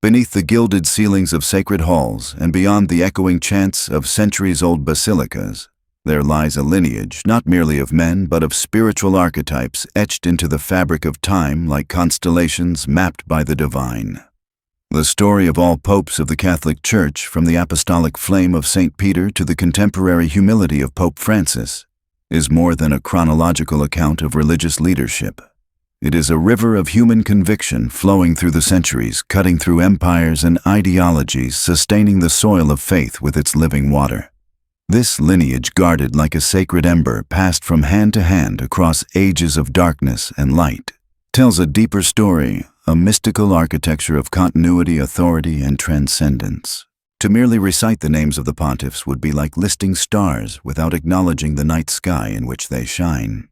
Beneath the gilded ceilings of sacred halls and beyond the echoing chants of centuries-old basilicas, there lies a lineage not merely of men but of spiritual archetypes etched into the fabric of time like constellations mapped by the divine. The story of all popes of the Catholic Church, from the apostolic flame of St. Peter to the contemporary humility of Pope Francis, is more than a chronological account of religious leadership. It is a river of human conviction flowing through the centuries, cutting through empires and ideologies, sustaining the soil of faith with its living water. This lineage, guarded like a sacred ember, passed from hand to hand across ages of darkness and light, tells a deeper story, a mystical architecture of continuity, authority, and transcendence. To merely recite the names of the pontiffs would be like listing stars without acknowledging the night sky in which they shine.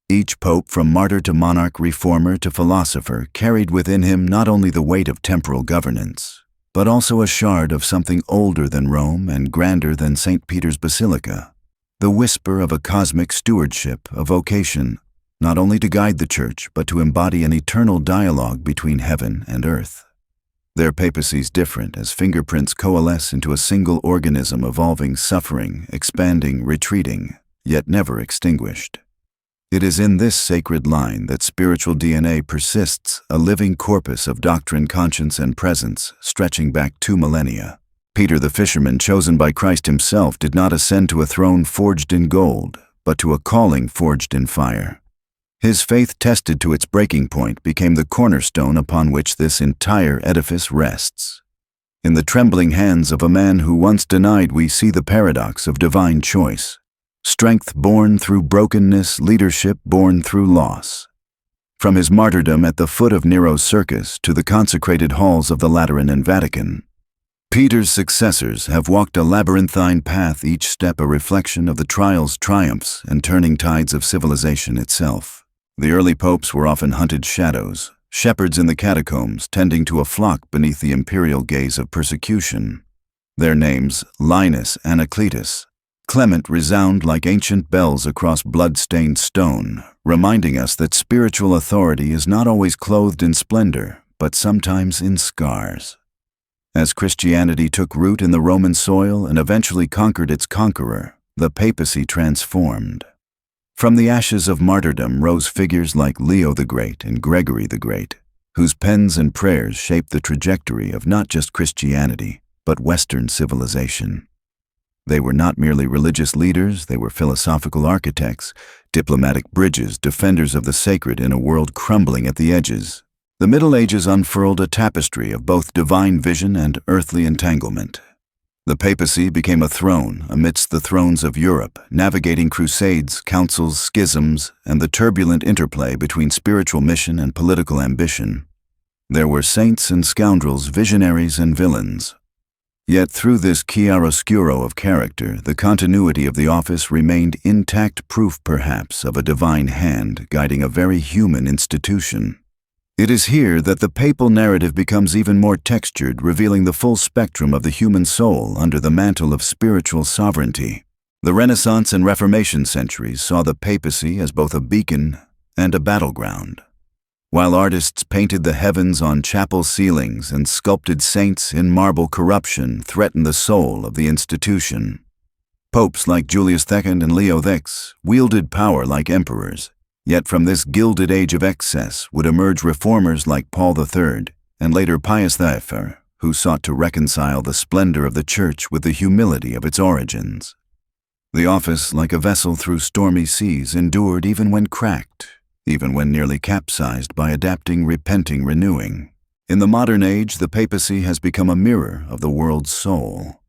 Each pope, from martyr to monarch, reformer to philosopher, carried within him not only the weight of temporal governance, but also a shard of something older than Rome and grander than St. Peter's Basilica, the whisper of a cosmic stewardship, a vocation, not only to guide the Church, but to embody an eternal dialogue between heaven and earth. Their papacies different as fingerprints coalesce into a single organism, evolving, suffering, expanding, retreating, yet never extinguished. It is in this sacred line that spiritual DNA persists, a living corpus of doctrine, conscience, and presence, stretching back 2 millennia. Peter the fisherman, chosen by Christ himself, did not ascend to a throne forged in gold, but to a calling forged in fire. His faith, tested to its breaking point, became the cornerstone upon which this entire edifice rests. In the trembling hands of a man who once denied, we see the paradox of divine choice. Strength born through brokenness, leadership born through loss. From his martyrdom at the foot of Nero's circus to the consecrated halls of the Lateran and Vatican, Peter's successors have walked a labyrinthine path, each step a reflection of the trials, triumphs, and turning tides of civilization itself. The early popes were often hunted shadows, shepherds in the catacombs, tending to a flock beneath the imperial gaze of persecution. Their names, Linus, Anacletus, Clement, resound like ancient bells across blood-stained stone, reminding us that spiritual authority is not always clothed in splendor, but sometimes in scars. As Christianity took root in the Roman soil and eventually conquered its conqueror, the papacy transformed. From the ashes of martyrdom rose figures like Leo the Great and Gregory the Great, whose pens and prayers shaped the trajectory of not just Christianity, but Western civilization. They were not merely religious leaders, they were philosophical architects, diplomatic bridges, defenders of the sacred in a world crumbling at the edges. The Middle Ages unfurled a tapestry of both divine vision and earthly entanglement. The papacy became a throne amidst the thrones of Europe, navigating crusades, councils, schisms, and the turbulent interplay between spiritual mission and political ambition. There were saints and scoundrels, visionaries and villains. Yet through this chiaroscuro of character, the continuity of the office remained intact, proof perhaps of a divine hand guiding a very human institution. It is here that the papal narrative becomes even more textured, revealing the full spectrum of the human soul under the mantle of spiritual sovereignty. The Renaissance and Reformation centuries saw the papacy as both a beacon and a battleground. While artists painted the heavens on chapel ceilings and sculpted saints in marble, corruption threatened the soul of the institution. Popes like Julius II and Leo X wielded power like emperors, yet from this gilded age of excess would emerge reformers like Paul III and later Pius V, who sought to reconcile the splendor of the Church with the humility of its origins. The office, like a vessel through stormy seas, endured even when cracked, even when nearly capsized, by adapting, repenting, renewing. In the modern age, the papacy has become a mirror of the world's soul.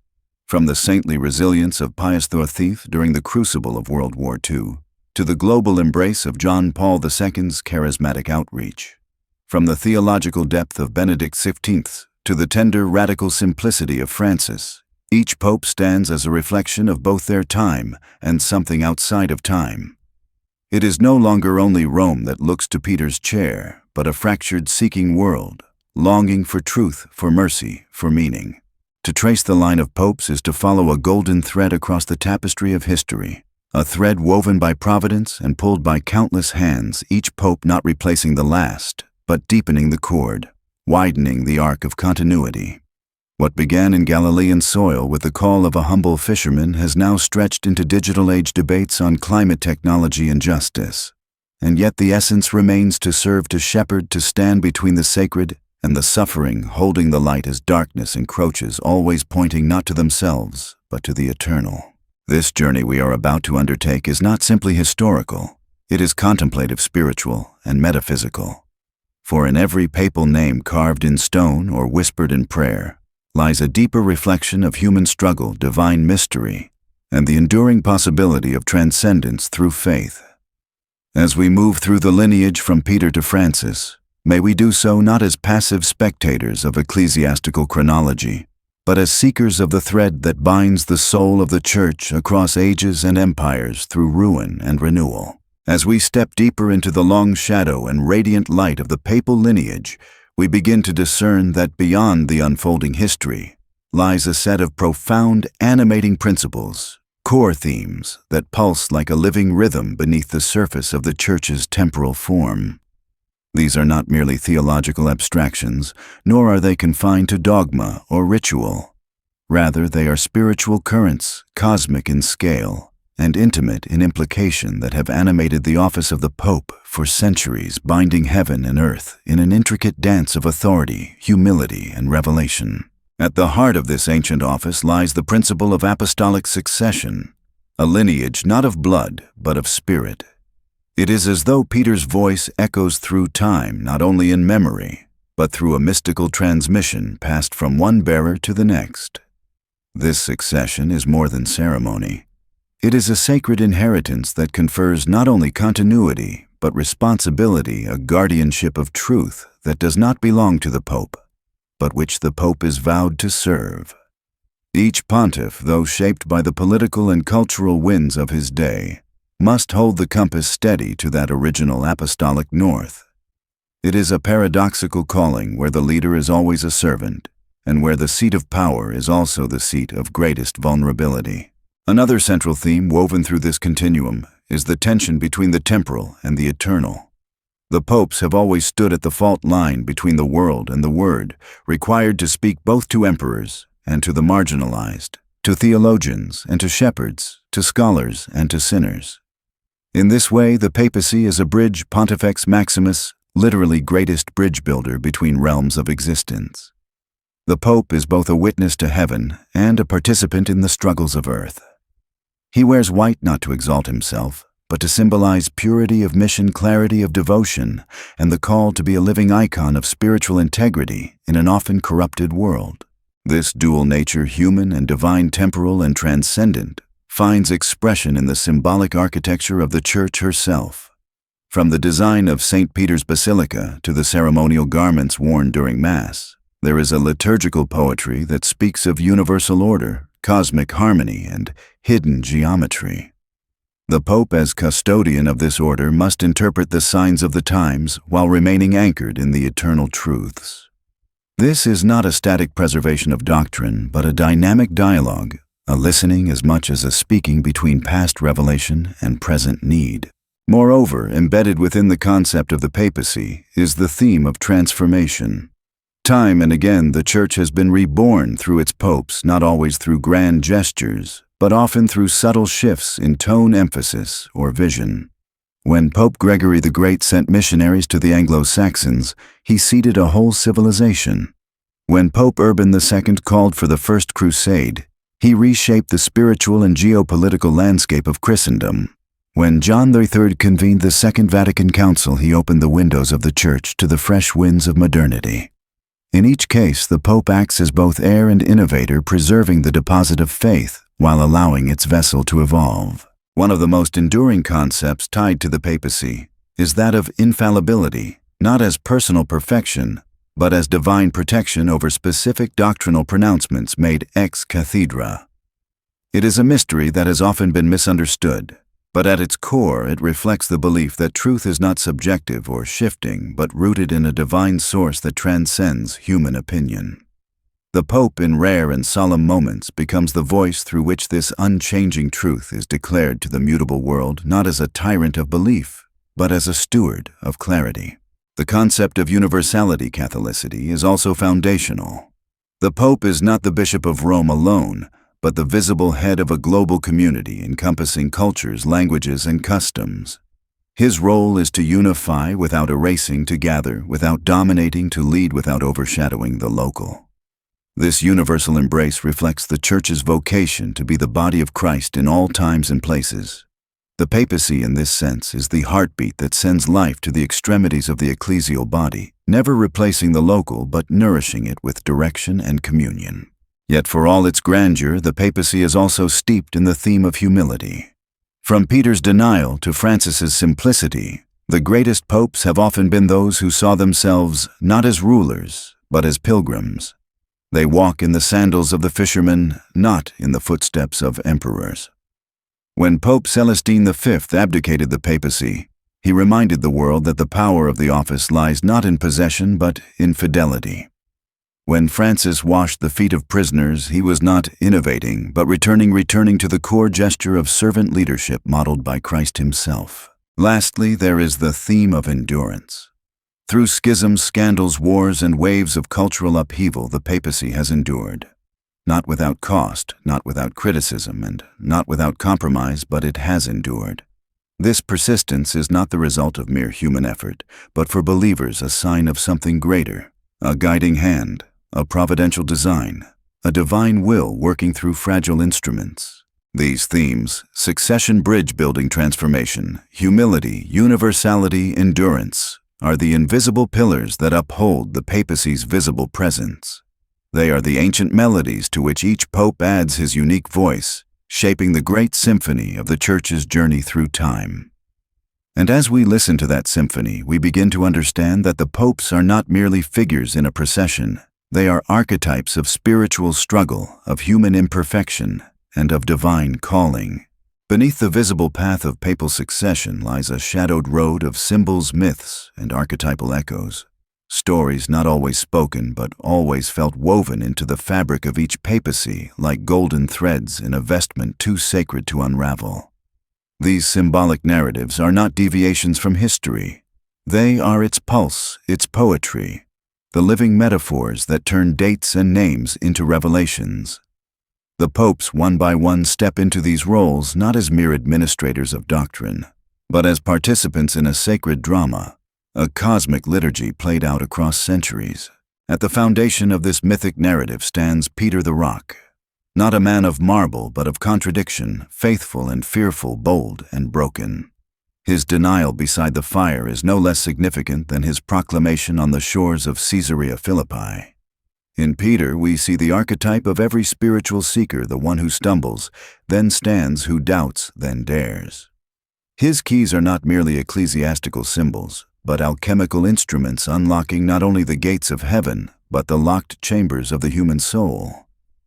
From the saintly resilience of Pius XII during the crucible of World War II, to the global embrace of John Paul II's charismatic outreach. From the theological depth of Benedict XV to the tender, radical simplicity of Francis, each pope stands as a reflection of both their time and something outside of time. It is no longer only Rome that looks to Peter's chair, but a fractured, seeking world, longing for truth, for mercy, for meaning. To trace the line of popes is to follow a golden thread across the tapestry of history, a thread woven by providence and pulled by countless hands, each pope not replacing the last, but deepening the cord. widening the arc of continuity. What began in Galilean soil with the call of a humble fisherman has now stretched into digital age debates on climate technology and justice. And yet the essence remains to serve, to shepherd, to stand between the sacred and the suffering, holding the light as darkness encroaches, always pointing not to themselves, but to the eternal. This journey we are about to undertake is not simply historical. It is contemplative, spiritual, and metaphysical. For in every papal name carved in stone or whispered in prayer lies a deeper reflection of human struggle, divine mystery, and the enduring possibility of transcendence through faith. As we move through the lineage from Peter to Francis, may we do so not as passive spectators of ecclesiastical chronology, but as seekers of the thread that binds the soul of the Church across ages and empires through ruin and renewal. As we step deeper into the long shadow and radiant light of the papal lineage, we begin to discern that beyond the unfolding history lies a set of profound, animating principles, core themes that pulse like a living rhythm beneath the surface of the Church's temporal form. These are not merely theological abstractions, nor are they confined to dogma or ritual. Rather, they are spiritual currents, cosmic in scale, and intimate in implication, that have animated the office of the Pope for centuries, binding heaven and earth in an intricate dance of authority, humility, and revelation. At the heart of this ancient office lies the principle of apostolic succession, a lineage not of blood, but of spirit. It is as though Peter's voice echoes through time, not only in memory, but through a mystical transmission passed from one bearer to the next. This succession is more than ceremony. It is a sacred inheritance that confers not only continuity, but responsibility, a guardianship of truth that does not belong to the Pope, but which the Pope is vowed to serve. Each pontiff, though shaped by the political and cultural winds of his day, must hold the compass steady to that original apostolic north. It is a paradoxical calling where the leader is always a servant, and where the seat of power is also the seat of greatest vulnerability. Another central theme woven through this continuum is the tension between the temporal and the eternal. The popes have always stood at the fault line between the world and the Word, required to speak both to emperors and to the marginalized, to theologians and to shepherds, to scholars and to sinners. In this way, the papacy is a bridge, Pontifex Maximus, literally greatest bridge builder between realms of existence. The Pope is both a witness to heaven and a participant in the struggles of earth. He wears white not to exalt himself, but to symbolize purity of mission, clarity of devotion, and the call to be a living icon of spiritual integrity in an often corrupted world. This dual nature, human and divine, temporal and transcendent, finds expression in the symbolic architecture of the Church herself. From the design of St. Peter's Basilica to the ceremonial garments worn during Mass, there is a liturgical poetry that speaks of universal order, cosmic harmony, and hidden geometry. The Pope, as custodian of this order, must interpret the signs of the times while remaining anchored in the eternal truths. This is not a static preservation of doctrine, but a dynamic dialogue, a listening as much as a speaking between past revelation and present need. Moreover, embedded within the concept of the papacy is the theme of transformation. Time and again, the Church has been reborn through its popes, not always through grand gestures, but often through subtle shifts in tone, emphasis, or vision. When Pope Gregory the Great sent missionaries to the Anglo-Saxons, he seeded a whole civilization. When Pope Urban II called for the First Crusade, he reshaped the spiritual and geopolitical landscape of Christendom. When John III convened the Second Vatican Council, he opened the windows of the Church to the fresh winds of modernity. In each case, the Pope acts as both heir and innovator, preserving the deposit of faith while allowing its vessel to evolve. One of the most enduring concepts tied to the papacy is that of infallibility, not as personal perfection, but as divine protection over specific doctrinal pronouncements made ex cathedra. It is a mystery that has often been misunderstood, but at its core it reflects the belief that truth is not subjective or shifting, but rooted in a divine source that transcends human opinion. The Pope, in rare and solemn moments, becomes the voice through which this unchanging truth is declared to the mutable world, not as a tyrant of belief, but as a steward of clarity. The concept of universality Catholicity is also foundational. The Pope is not the Bishop of Rome alone, but the visible head of a global community encompassing cultures, languages, and customs. His role is to unify without erasing, to gather without dominating, to lead without overshadowing the local. This universal embrace reflects the Church's vocation to be the body of Christ in all times and places. The papacy, in this sense, is the heartbeat that sends life to the extremities of the ecclesial body, never replacing the local but nourishing it with direction and communion. Yet for all its grandeur, the papacy is also steeped in the theme of humility. From Peter's denial to Francis's simplicity, the greatest popes have often been those who saw themselves not as rulers, but as pilgrims. They walk in the sandals of the fisherman, not in the footsteps of emperors. When Pope Celestine V abdicated the papacy, he reminded the world that the power of the office lies not in possession but in fidelity. When Francis washed the feet of prisoners, he was not innovating, but returning to the core gesture of servant leadership modeled by Christ himself. Lastly, there is the theme of endurance. Through schisms, scandals, wars, and waves of cultural upheaval, the papacy has endured. Not without cost, not without criticism, and not without compromise, but it has endured. This persistence is not the result of mere human effort, but for believers a sign of something greater, a guiding hand, a providential design, a divine will working through fragile instruments. These themes, succession, bridge building, transformation, humility, universality, endurance, are the invisible pillars that uphold the papacy's visible presence. They are the ancient melodies to which each pope adds his unique voice, shaping the great symphony of the Church's journey through time. And as we listen to that symphony, we begin to understand that the popes are not merely figures in a procession. They are archetypes of spiritual struggle, of human imperfection, and of divine calling. Beneath the visible path of papal succession lies a shadowed road of symbols, myths, and archetypal echoes. Stories not always spoken, but always felt woven into the fabric of each papacy like golden threads in a vestment too sacred to unravel. These symbolic narratives are not deviations from history. They are its pulse, its poetry, the living metaphors that turn dates and names into revelations. The popes, one by one, step into these roles not as mere administrators of doctrine, but as participants in a sacred drama, a cosmic liturgy played out across centuries. At the foundation of this mythic narrative stands Peter the Rock, not a man of marble but of contradiction, faithful and fearful, bold and broken. His denial beside the fire is no less significant than his proclamation on the shores of Caesarea Philippi. In Peter, we see the archetype of every spiritual seeker, the one who stumbles, then stands, who doubts, then dares. His keys are not merely ecclesiastical symbols, but alchemical instruments unlocking not only the gates of heaven, but the locked chambers of the human soul.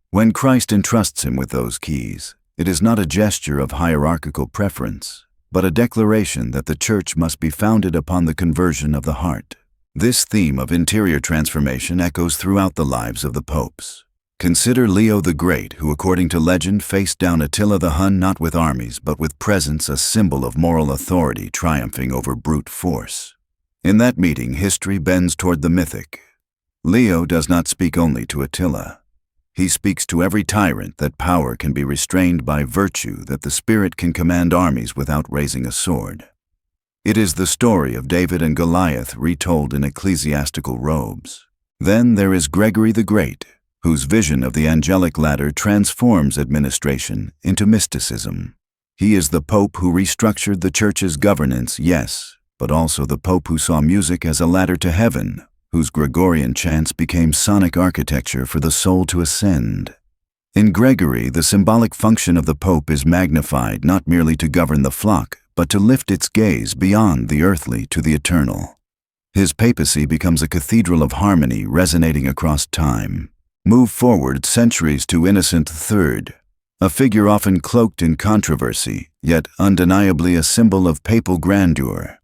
When Christ entrusts him with those keys, it is not a gesture of hierarchical preference, but a declaration that the Church must be founded upon the conversion of the heart. This theme of interior transformation echoes throughout the lives of the popes. Consider Leo the Great, who, according to legend, faced down Attila the Hun not with armies, but with presence, a symbol of moral authority triumphing over brute force. In that meeting, history bends toward the mythic. Leo does not speak only to Attila. He speaks to every tyrant that power can be restrained by virtue, that the spirit can command armies without raising a sword. It is the story of David and Goliath retold in ecclesiastical robes. Then there is Gregory the Great, whose vision of the angelic ladder transforms administration into mysticism. He is the pope who restructured the Church's governance, yes, but also the pope who saw music as a ladder to heaven, whose Gregorian chants became sonic architecture for the soul to ascend. In Gregory, the symbolic function of the pope is magnified not merely to govern the flock, but to lift its gaze beyond the earthly to the eternal. His papacy becomes a cathedral of harmony resonating across time. Move forward centuries to Innocent III, a figure often cloaked in controversy, yet undeniably a symbol of papal grandeur.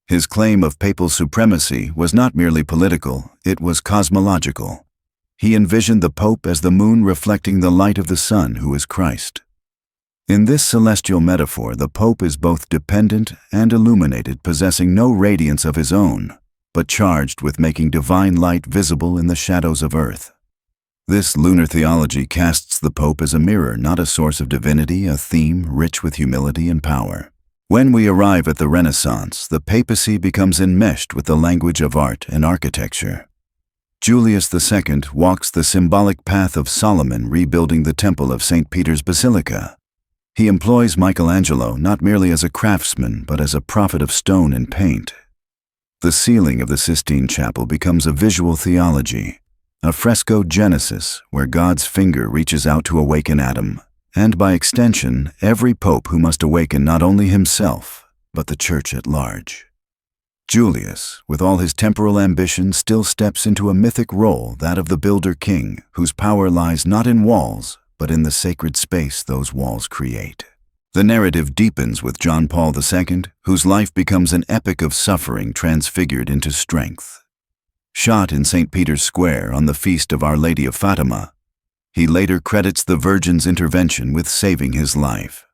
His claim of papal supremacy was not merely political, it was cosmological. He envisioned the Pope as the moon reflecting the light of the sun, who is Christ. In this celestial metaphor, the Pope is both dependent and illuminated, possessing no radiance of his own, but charged with making divine light visible in the shadows of earth. This lunar theology casts the Pope as a mirror, not a source of divinity, a theme rich with humility and power. When we arrive at the Renaissance, the papacy becomes enmeshed with the language of art and architecture. Julius II walks the symbolic path of Solomon rebuilding the temple of St. Peter's Basilica. He employs Michelangelo not merely as a craftsman, but as a prophet of stone and paint. The ceiling of the Sistine Chapel becomes a visual theology, a fresco Genesis where God's finger reaches out to awaken Adam, and by extension, every pope who must awaken not only himself, but the Church at large. Julius, with all his temporal ambition, still steps into a mythic role, that of the builder king, whose power lies not in walls, but in the sacred space those walls create. The narrative deepens with John Paul II, whose life becomes an epic of suffering transfigured into strength. Shot in St. Peter's Square on the feast of Our Lady of Fatima, he later credits the Virgin's intervention with saving his life.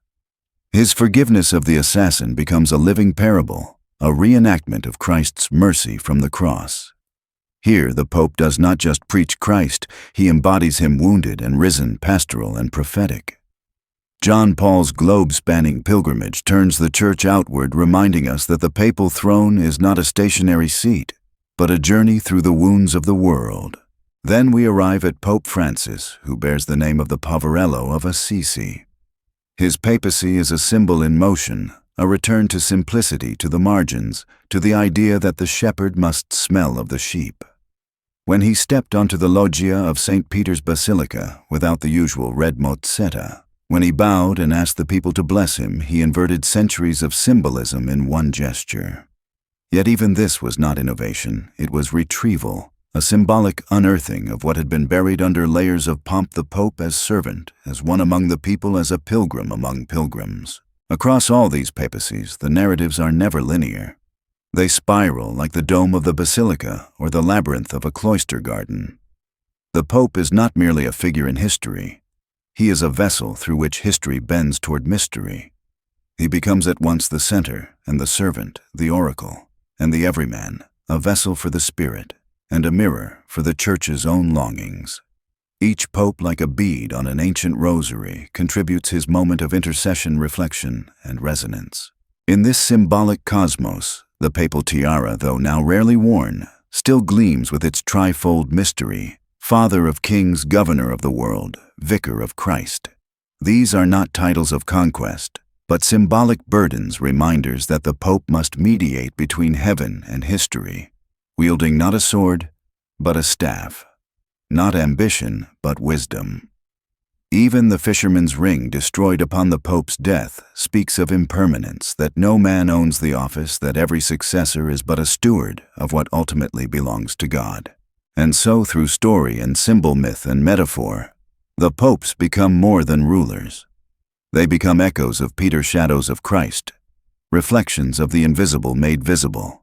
His forgiveness of the assassin becomes a living parable, a reenactment of Christ's mercy from the cross. Here, the Pope does not just preach Christ, he embodies him wounded and risen, pastoral and prophetic. John Paul's globe-spanning pilgrimage turns the Church outward, reminding us that the papal throne is not a stationary seat, but a journey through the wounds of the world. Then we arrive at Pope Francis, who bears the name of the Poverello of Assisi. His papacy is a symbol in motion, a return to simplicity, to the margins, to the idea that the shepherd must smell of the sheep. When he stepped onto the loggia of St. Peter's Basilica without the usual red mozzetta, when he bowed and asked the people to bless him, he inverted centuries of symbolism in one gesture. Yet even this was not innovation, it was retrieval, a symbolic unearthing of what had been buried under layers of pomp. The Pope as servant, as one among the people, as a pilgrim among pilgrims. Across all these papacies, the narratives are never linear. They spiral like the dome of the basilica or the labyrinth of a cloister garden. The Pope is not merely a figure in history. He is a vessel through which history bends toward mystery. He becomes at once the center and the servant, the oracle, and the everyman, a vessel for the Spirit, and a mirror for the Church's own longings. Each pope, like a bead on an ancient rosary, contributes his moment of intercession, reflection, and resonance. In this symbolic cosmos, the papal tiara, though now rarely worn, still gleams with its trifold mystery: Father of kings, Governor of the world, Vicar of Christ. These are not titles of conquest, but symbolic burdens, reminders that the Pope must mediate between heaven and history, wielding not a sword, but a staff. Not ambition, but wisdom. Even the fisherman's ring destroyed upon the Pope's death speaks of impermanence, that no man owns the office, that every successor is but a steward of what ultimately belongs to God. And so, through story and symbol, myth and metaphor, the popes become more than rulers. They become echoes of Peter's shadows of Christ, reflections of the invisible made visible.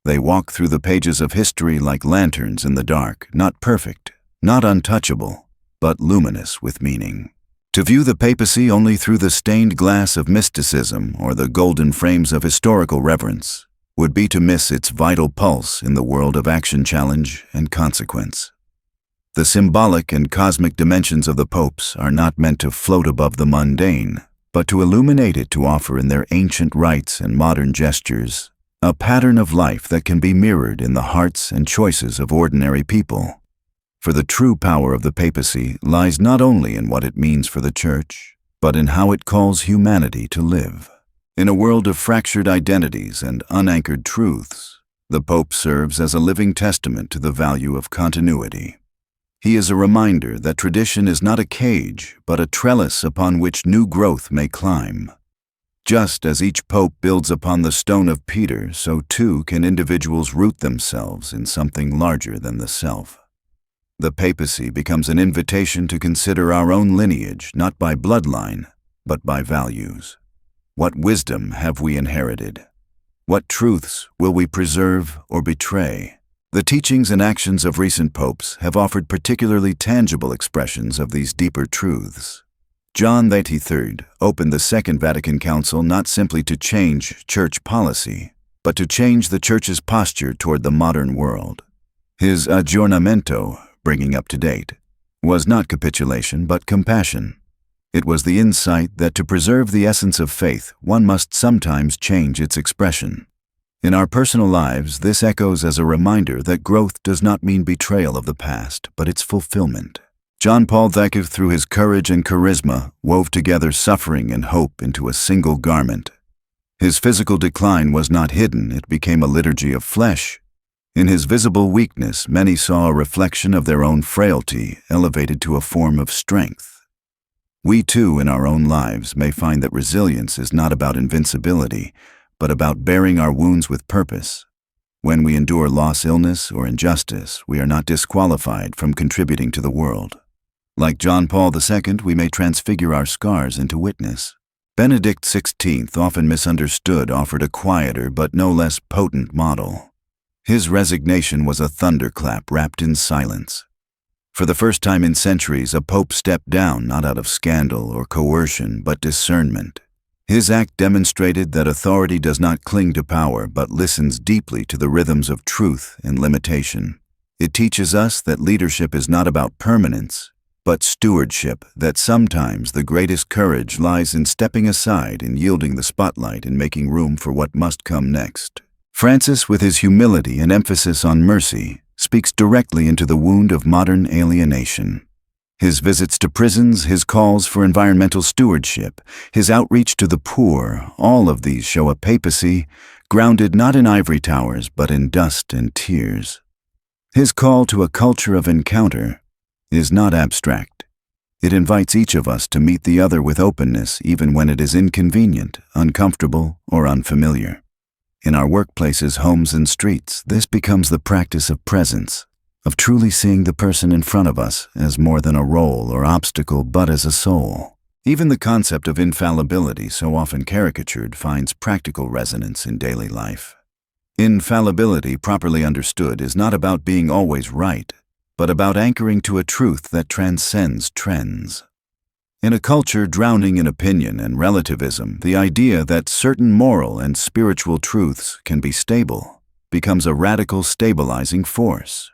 They walk through the pages of history like lanterns in the dark, not perfect, not untouchable, but luminous with meaning. To view the papacy only through the stained glass of mysticism or the golden frames of historical reverence would be to miss its vital pulse in the world of action, challenge, and consequence. The symbolic and cosmic dimensions of the popes are not meant to float above the mundane, but to illuminate it, to offer in their ancient rites and modern gestures a pattern of life that can be mirrored in the hearts and choices of ordinary people. For the true power of the papacy lies not only in what it means for the Church, but in how it calls humanity to live. In a world of fractured identities and unanchored truths, the Pope serves as a living testament to the value of continuity. He is a reminder that tradition is not a cage, but a trellis upon which new growth may climb. Just as each pope builds upon the stone of Peter, so too can individuals root themselves in something larger than the self. The papacy becomes an invitation to consider our own lineage, not by bloodline, but by values. What wisdom have we inherited? What truths will we preserve or betray? The teachings and actions of recent popes have offered particularly tangible expressions of these deeper truths. John XXIII opened the Second Vatican Council not simply to change church policy, but to change the Church's posture toward the modern world. His aggiornamento, bringing up to date, was not capitulation but compassion. It was the insight that to preserve the essence of faith, one must sometimes change its expression. In our personal lives, this echoes as a reminder that growth does not mean betrayal of the past, but its fulfillment. John Paul II, through his courage and charisma, wove together suffering and hope into a single garment. His physical decline was not hidden, it became a liturgy of flesh. In his visible weakness, many saw a reflection of their own frailty, elevated to a form of strength. We too, in our own lives, may find that resilience is not about invincibility, but about bearing our wounds with purpose. When we endure loss, illness, or injustice, we are not disqualified from contributing to the world. Like John Paul II, we may transfigure our scars into witness. Benedict XVI, often misunderstood, offered a quieter but no less potent model. His resignation was a thunderclap wrapped in silence. For the first time in centuries, a pope stepped down not out of scandal or coercion, but discernment. His act demonstrated that authority does not cling to power, but listens deeply to the rhythms of truth and limitation. It teaches us that leadership is not about permanence, but stewardship, that sometimes the greatest courage lies in stepping aside and yielding the spotlight and making room for what must come next. Francis, with his humility and emphasis on mercy, speaks directly into the wound of modern alienation. His visits to prisons, his calls for environmental stewardship, his outreach to the poor, all of these show a papacy grounded not in ivory towers but in dust and tears. His call to a culture of encounter is not abstract. It invites each of us to meet the other with openness, even when it is inconvenient, uncomfortable, or unfamiliar. In our workplaces, homes, and streets, this becomes the practice of presence, of truly seeing the person in front of us as more than a role or obstacle, but as a soul. Even the concept of infallibility, so often caricatured, finds practical resonance in daily life. Infallibility, properly understood, is not about being always right, but about anchoring to a truth that transcends trends. In a culture drowning in opinion and relativism, the idea that certain moral and spiritual truths can be stable becomes a radical stabilizing force.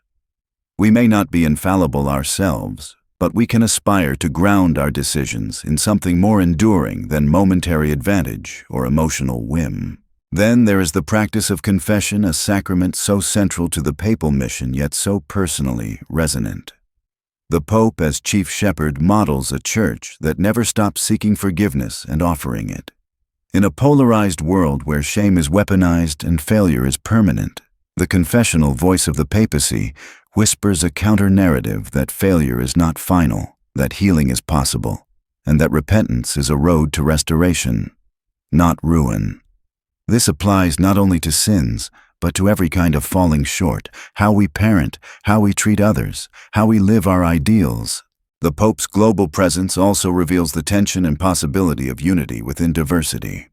We may not be infallible ourselves, but we can aspire to ground our decisions in something more enduring than momentary advantage or emotional whim. Then there is the practice of confession, a sacrament so central to the papal mission yet so personally resonant. The Pope, as chief shepherd, models a church that never stops seeking forgiveness and offering it. In a polarized world where shame is weaponized and failure is permanent, the confessional voice of the papacy whispers a counter-narrative that failure is not final, that healing is possible, and that repentance is a road to restoration, not ruin. This applies not only to sins, but to every kind of falling short, how we parent, how we treat others, how we live our ideals. The Pope's global presence also reveals the tension and possibility of unity within diversity.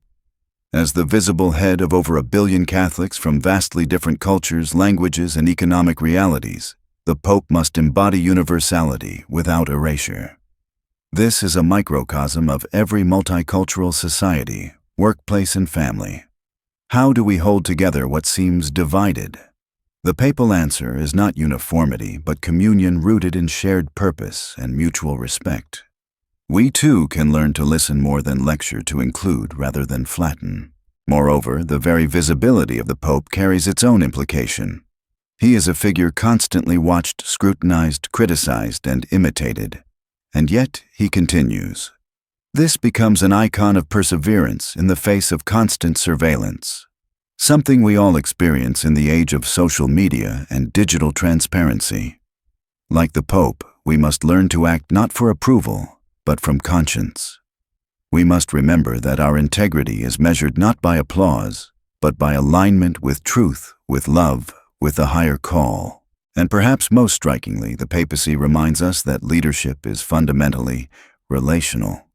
As the visible head of over 1 billion Catholics from vastly different cultures, languages, and economic realities, the Pope must embody universality without erasure. This is a microcosm of every multicultural society, workplace, and family. How do we hold together what seems divided? The papal answer is not uniformity, but communion rooted in shared purpose and mutual respect. We too can learn to listen more than lecture, to include rather than flatten. Moreover, the very visibility of the Pope carries its own implication. He is a figure constantly watched, scrutinized, criticized, and imitated. And yet, he continues. This becomes an icon of perseverance in the face of constant surveillance, something we all experience in the age of social media and digital transparency. Like the Pope, we must learn to act not for approval, but from conscience. We must remember that our integrity is measured not by applause, but by alignment with truth, with love, with the higher call. And perhaps most strikingly, the papacy reminds us that leadership is fundamentally relational.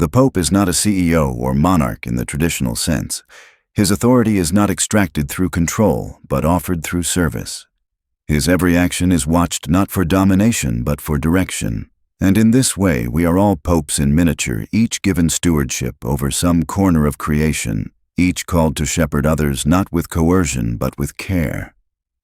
The Pope is not a CEO or monarch in the traditional sense. His authority is not extracted through control, but offered through service. His every action is watched not for domination, but for direction. And in this way, we are all popes in miniature, each given stewardship over some corner of creation, each called to shepherd others not with coercion but with care.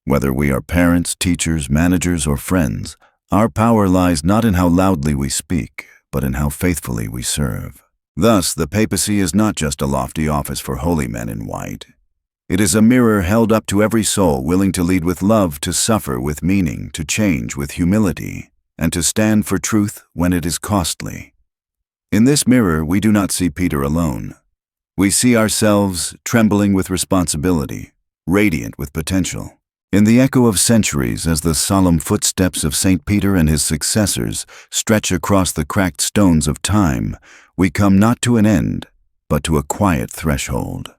Whether we are parents, teachers, managers, or friends, our power lies not in how loudly we speak, but in how faithfully we serve. Thus, the papacy is not just a lofty office for holy men in white. It is a mirror held up to every soul willing to lead with love, to suffer with meaning, to change with humility, and to stand for truth when it is costly. In this mirror, we do not see Peter alone. We see ourselves trembling with responsibility, radiant with potential. In the echo of centuries, as the solemn footsteps of St. Peter and his successors stretch across the cracked stones of time, we come not to an end, but to a quiet threshold.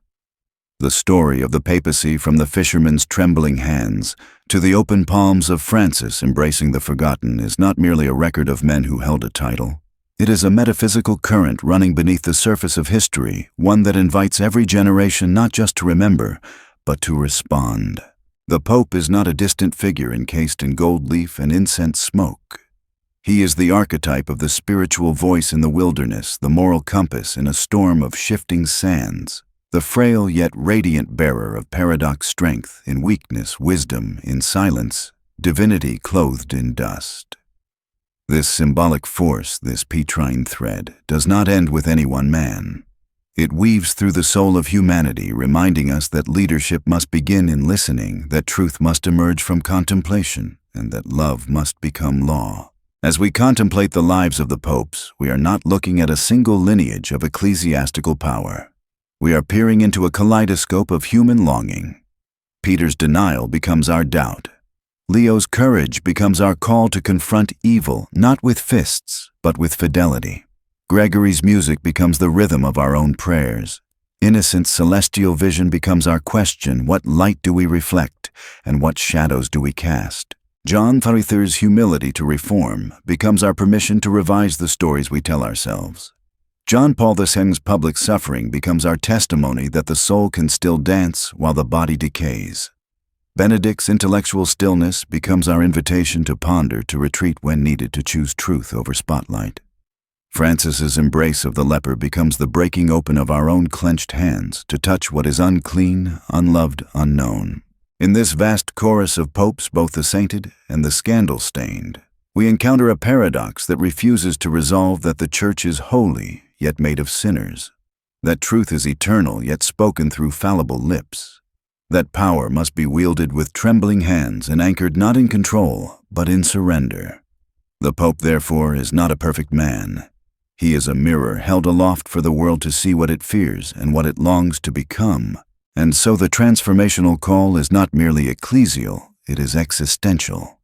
The story of the papacy, from the fisherman's trembling hands to the open palms of Francis embracing the forgotten, is not merely a record of men who held a title. It is a metaphysical current running beneath the surface of history, one that invites every generation not just to remember, but to respond. The Pope is not a distant figure encased in gold leaf and incense smoke. He is the archetype of the spiritual voice in the wilderness, the moral compass in a storm of shifting sands, the frail yet radiant bearer of paradox strength in weakness, wisdom in silence, divinity clothed in dust. This symbolic force, this Petrine thread, does not end with any one man. It weaves through the soul of humanity, reminding us that leadership must begin in listening, that truth must emerge from contemplation, and that love must become law. As we contemplate the lives of the popes, we are not looking at a single lineage of ecclesiastical power. We are peering into a kaleidoscope of human longing. Peter's denial becomes our doubt. Leo's courage becomes our call to confront evil, not with fists, but with fidelity. Gregory's music becomes the rhythm of our own prayers. Innocent's celestial vision becomes our question: what light do we reflect, and what shadows do we cast? John XXIII's humility to reform becomes our permission to revise the stories we tell ourselves. John Paul II's public suffering becomes our testimony that the soul can still dance while the body decays. Benedict's intellectual stillness becomes our invitation to ponder, to retreat when needed, to choose truth over spotlight. Francis's embrace of the leper becomes the breaking open of our own clenched hands to touch what is unclean, unloved, unknown. In this vast chorus of popes, both the sainted and the scandal-stained, we encounter a paradox that refuses to resolve that the Church is holy, yet made of sinners, that truth is eternal, yet spoken through fallible lips, that power must be wielded with trembling hands and anchored not in control, but in surrender. The Pope, therefore, is not a perfect man. He is a mirror held aloft for the world to see what it fears and what it longs to become. And so the transformational call is not merely ecclesial, it is existential.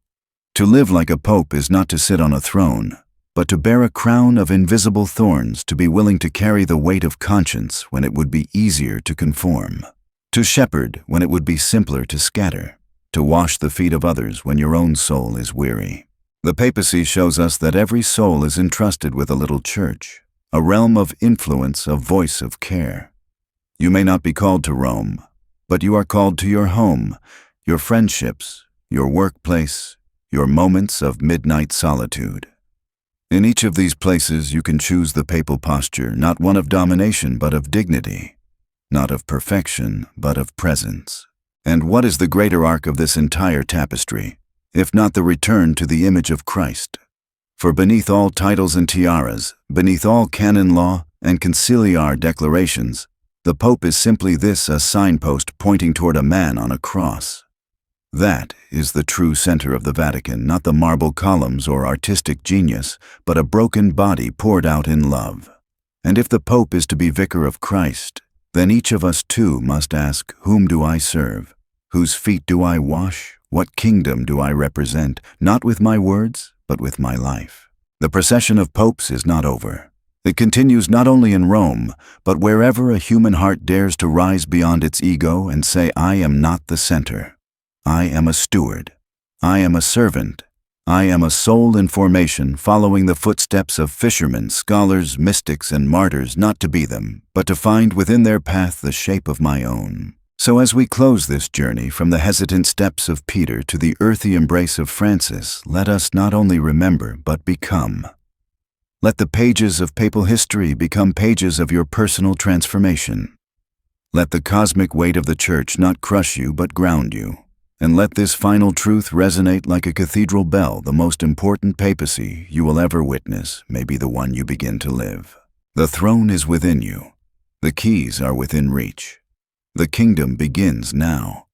To live like a pope is not to sit on a throne, but to bear a crown of invisible thorns, to be willing to carry the weight of conscience when it would be easier to conform, to shepherd when it would be simpler to scatter, to wash the feet of others when your own soul is weary. The papacy shows us that every soul is entrusted with a little church, a realm of influence, a voice of care. You may not be called to Rome, but you are called to your home, your friendships, your workplace, your moments of midnight solitude. In each of these places you can choose the papal posture, not one of domination but of dignity, not of perfection but of presence. And what is the greater arc of this entire tapestry, if not the return to the image of Christ? For beneath all titles and tiaras, beneath all canon law and conciliar declarations, the Pope is simply this, a signpost pointing toward a man on a cross. That is the true center of the Vatican, not the marble columns or artistic genius, but a broken body poured out in love. And if the Pope is to be vicar of Christ, then each of us too must ask, whom do I serve? Whose feet do I wash? What kingdom do I represent, not with my words, but with my life? The procession of popes is not over. It continues not only in Rome, but wherever a human heart dares to rise beyond its ego and say, I am not the center. I am a steward. I am a servant. I am a soul in formation, following the footsteps of fishermen, scholars, mystics, and martyrs, not to be them, but to find within their path the shape of my own. So as we close this journey from the hesitant steps of Peter to the earthy embrace of Francis, let us not only remember, but become. Let the pages of papal history become pages of your personal transformation. Let the cosmic weight of the Church not crush you but ground you. And let this final truth resonate like a cathedral bell. The most important papacy you will ever witness may be the one you begin to live. The throne is within you. The keys are within reach. The kingdom begins now.